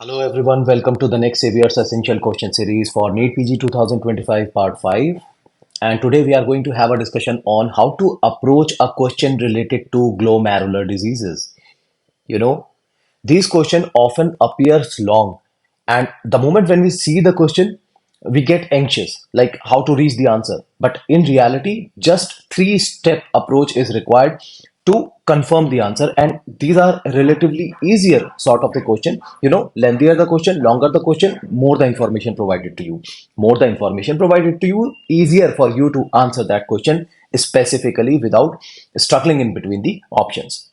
Hello everyone, welcome to the next Saviours Essential Question Series for NEET PG 2025 Part 5. And today we are going to have a discussion on how to approach a question related to glomerular diseases. You know, these questions often appears long, and the moment when we see the question, we get anxious, like how to reach the answer. But in reality, just three-step approach is required to confirm the answer, and these are relatively easier sort of the question. Lengthier the question, longer the question, more the information provided to you. More the information provided to you, easier for you to answer that question specifically without struggling in between the options.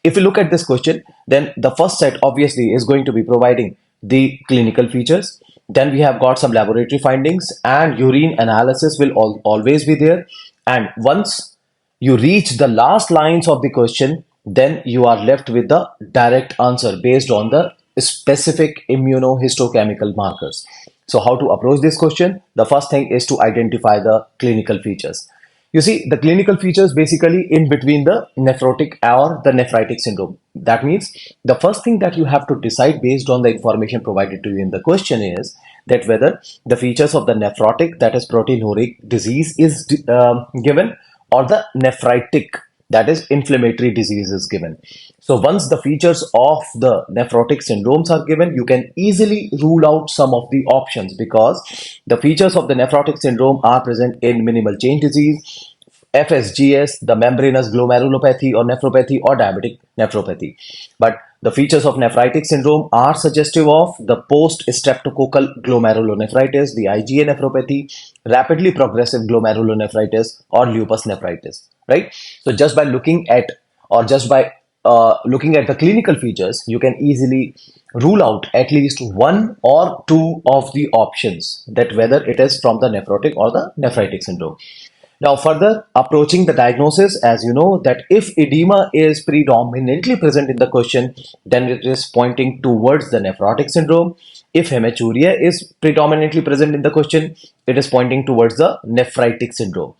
If you look at this question, then the first set obviously is going to be providing the clinical features. Then we have got some laboratory findings, and urine analysis will always be there. And once you reach the last lines of the question, then you are left with the direct answer based on the specific immunohistochemical markers. So how to approach this question? The first thing is to identify the clinical features. You see, the clinical features basically in between the nephrotic or the nephritic syndrome. That means the first thing that you have to decide based on the information provided to you in the question is that whether the features of the nephrotic, that is proteinuric disease, is given, or the nephritic, that is inflammatory disease, is given. So once the features of the nephrotic syndromes are given, you can easily rule out some of the options, because the features of the nephrotic syndrome are present in minimal change disease, FSGS, the membranous glomerulopathy or nephropathy, or diabetic nephropathy. But the features of nephritic syndrome are suggestive of the post-streptococcal glomerulonephritis, the IgA nephropathy, rapidly progressive glomerulonephritis, or lupus nephritis, right? So just by looking at, or just by looking at the clinical features, you can easily rule out at least one or two of the options, that whether it is from the nephrotic or the nephritic syndrome. Now, further approaching the diagnosis, as you know, that if edema is predominantly present in the question, then it is pointing towards the nephrotic syndrome. If hematuria is predominantly present in the question, it is pointing towards the nephritic syndrome.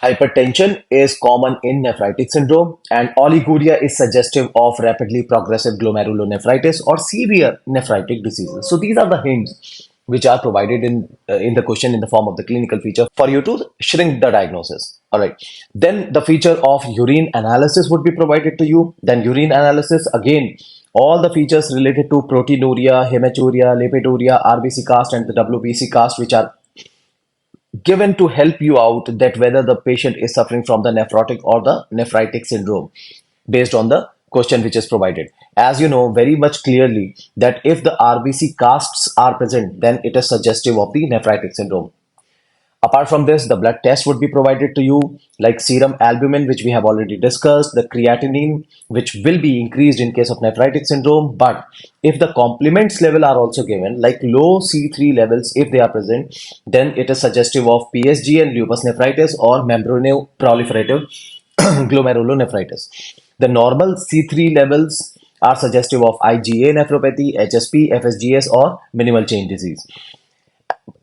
Hypertension is common in nephritic syndrome, and oliguria is suggestive of rapidly progressive glomerulonephritis or severe nephritic diseases. So these are the hints which are provided in the question in the form of the clinical feature for you to shrink the diagnosis. All right. Then the feature of urine analysis would be provided to you. Then urine analysis, again, all the features related to proteinuria, hematuria, lipiduria, RBC cast, and the WBC cast, which are given to help you out that whether the patient is suffering from the nephrotic or the nephritic syndrome based on the question which is provided. As you know very much clearly that if the RBC casts are present, then it is suggestive of the nephritic syndrome. Apart from this, the blood test would be provided to you, like serum albumin, which we have already discussed, the creatinine, which will be increased in case of nephritic syndrome. But if the complements level are also given, like low C3 levels, if they are present, then it is suggestive of PSG and lupus nephritis or membranoproliferative glomerulonephritis. The normal C3 levels are suggestive of IgA nephropathy, HSP, FSGS, or minimal change disease.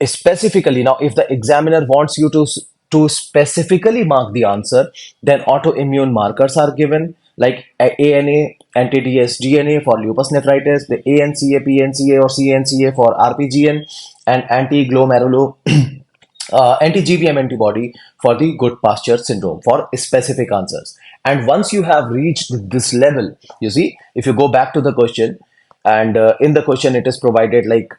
Specifically, now if the examiner wants you to specifically mark the answer, then autoimmune markers are given, like ANA, anti-dsDNA for lupus nephritis, the ANCA, PNCA, or CNCA for RPGN, and anti-GBM antibody for the good pasture syndrome for specific answers. And once you have reached this level, you see, if you go back to the question, and in the question it is provided like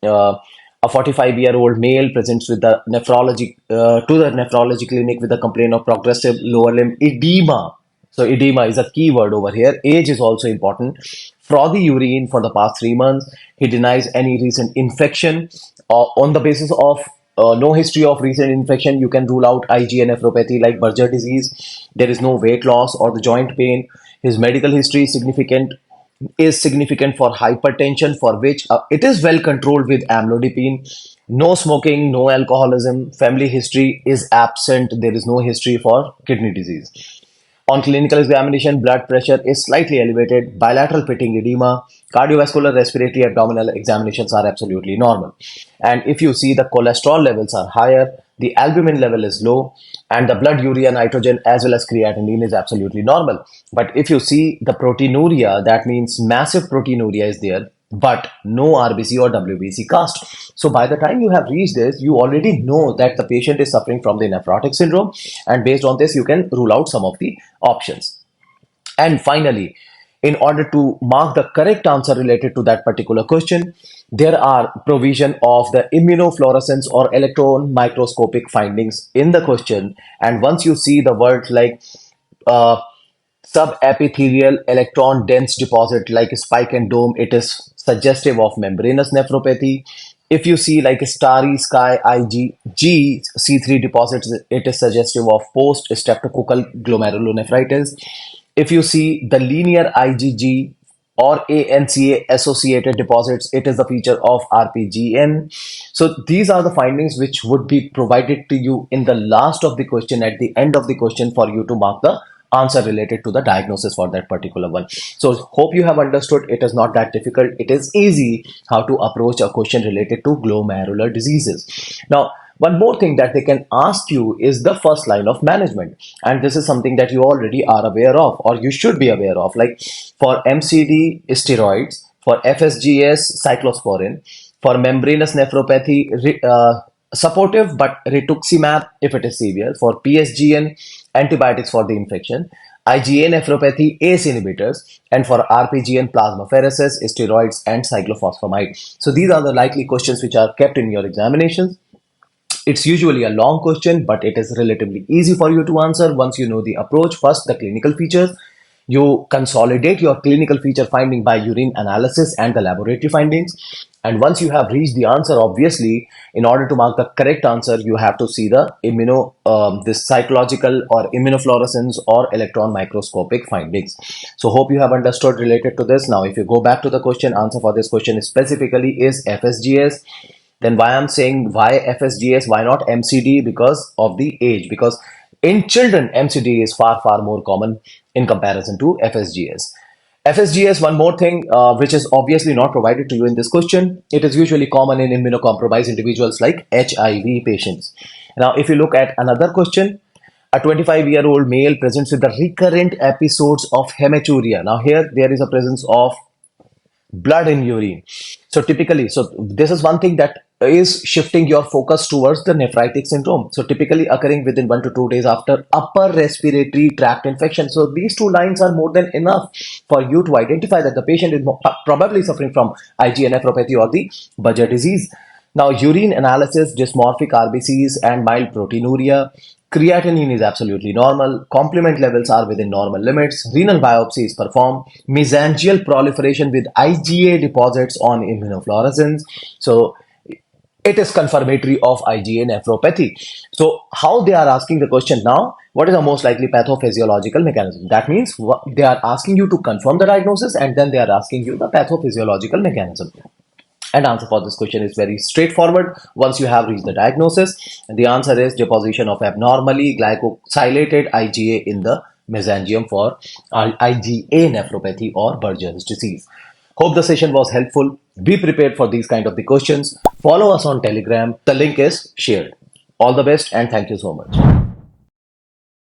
uh, a 45-year-old male presents with the nephrology to the nephrology clinic with a complaint of progressive lower limb edema. So edema is a key word over here. Age is also important. Frothy urine for the past 3 months. He denies any recent infection. On the basis of no history of recent infection, you can rule out IgA nephropathy like Berger disease. There is no weight loss or the joint pain. His medical history is significant for hypertension, for which it is well controlled with amlodipine. No smoking, no alcoholism. Family history is absent. There is no history for kidney disease. On clinical examination, blood pressure is slightly elevated, bilateral pitting edema, cardiovascular, respiratory, abdominal examinations are absolutely normal. And if you see the cholesterol levels are higher, the albumin level is low, and the blood urea nitrogen as well as creatinine is absolutely normal. But if you see the proteinuria, that means massive proteinuria is there, but no RBC or WBC cast. So by the time you have reached this, you already know that the patient is suffering from the nephrotic syndrome, and based on this, you can rule out some of the options. And finally, in order to mark the correct answer related to that particular question, there are provision of the immunofluorescence or electron microscopic findings in the question. And once you see the word like uh, subepithelial electron dense deposit like spike and dome, it is suggestive of membranous nephropathy. If you see like a starry sky IgG C3 deposits, it is suggestive of post streptococcal glomerulonephritis. If you see the linear IgG or ANCA associated deposits, it is a feature of RPGN. So these are the findings which would be provided to you in the last of the question, at the end of the question, for you to mark the answer related to the diagnosis for that particular one. So hope you have understood. It is not that difficult. It is easy how to approach a question related to glomerular diseases. Now, one more thing that they can ask you is the first line of management. And this is something that you already are aware of, or you should be aware of. Like for MCD, steroids; for FSGS, cyclosporin; for membranous nephropathy, supportive but rituximab if it is severe; for PSGN, antibiotics for the infection; IgA nephropathy, ACE inhibitors; and for RPGN, plasmapheresis, steroids, and cyclophosphamide. So these are the likely questions which are kept in your examinations. It's usually a long question, but it is relatively easy for you to answer once you know the approach. First, the clinical features. You consolidate your clinical feature finding by urine analysis and the laboratory findings. And once you have reached the answer, obviously, in order to mark the correct answer, you have to see the this psychological or immunofluorescence or electron microscopic findings. So hope you have understood related to this. Now, if you go back to the question, answer for this question specifically is FSGS. Then why I'm saying why FSGS, why not MCD? Because of the age. Because in children, MCD is far more common in comparison to FSGS. FSGS, one more thing, which is obviously not provided to you in this question. It is usually common in immunocompromised individuals like HIV patients. Now, if you look at another question, a 25-year-old male presents with the recurrent episodes of hematuria. Now, here there is a presence of blood in urine. So typically, so this is one thing that is shifting your focus towards the nephritic syndrome. So typically occurring within 1 to 2 days after upper respiratory tract infection. So these two lines are more than enough for you to identify that the patient is probably suffering from IgA nephropathy or the Budd disease. Now, urine analysis, dysmorphic RBCs and mild proteinuria. Creatinine is absolutely normal. Complement levels are within normal limits. Renal biopsy is performed. Mesangial proliferation with IgA deposits on immunofluorescence. So it is confirmatory of IgA nephropathy. So how they are asking the question now? What is the most likely pathophysiological mechanism? That means they are asking you to confirm the diagnosis, and then they are asking you the pathophysiological mechanism. And answer for this question is very straightforward once you have reached the diagnosis. And the answer is deposition of abnormally glycosylated IgA in the mesangium for IgA nephropathy or Budd's disease. Hope the session was helpful. Be prepared for these kind of the questions. Follow us on Telegram. The link is shared. All the best and thank you so much.